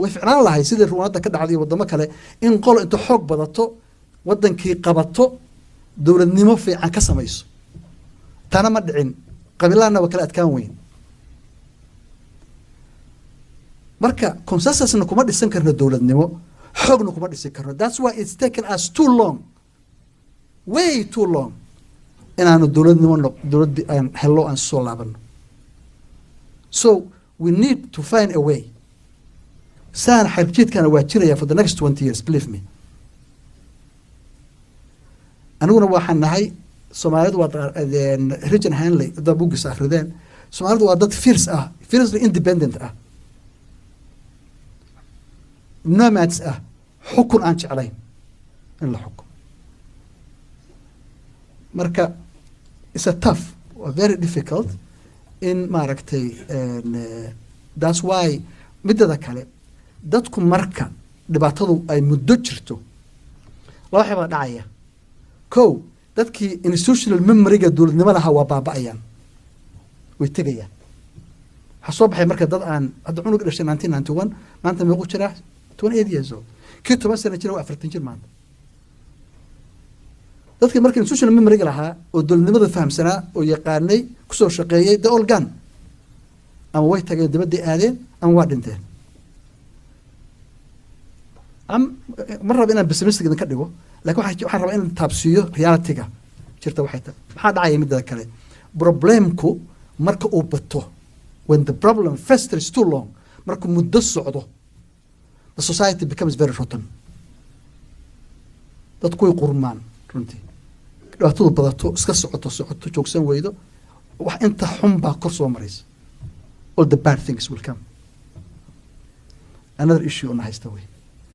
وفعلا الله يصير الرواد كده عليه وضمك عليه إن قال أنت حق بدأته ودن كي قبضته دولة نمو في عن كسم يسوع تانا مدعين قبلنا وكالات كان وين marka consensus na kuma dhisan karno dawladnimo xoogna kuma dhisan karno that's why it's taken us too long way too long inaanu dawladnimo dawladdi aan hello aan soo laabano so we need to find a way saan xarjidkana waa jiraya for the next 20 years believe me anuguna waxaan nahay Soomaalidu waa region Hanley dad bugis akhrideen Soomaalidu waa dad fiercely independent nomads xukun aan jeclayn in la xukumo marka it's a tough or very difficult in maaragtay that's why midada kale dadku marka dhibaatadu ay muddo jirto laba xibaa dhacaya kow dadkii institutional memory-ga dowladnimada ahaa waa baaba'ayaan way tegayaan waxaa soo baxay marka dad aan hadda cunug dhashay 1991 maanta meequu jiraa 28 years old kii 10 sano jira waa 40 jir maanta dadkii marka institutional memory-ga lahaa oo dowladnimada fahamsanaa oo yaqaanay kusoo shaqeeyay the all gun ama way tageen dibadda aadeen ama waa dhinteen mar raba inaan pessimistic idinka dhigo laakiin waxaan rabaa in taabsiiyo reality-ga jirta waxay tahay maxaa dhacaya midda kale problemku marka uu bato when the problem festers too long marka muddo socdo the society becomes very rotten dadku way qurmaan runtii dhibaatadu badato iska socoto joogsan weydo wax inta xun baa kor soo maraysa all the bad things will come another issue on haysta way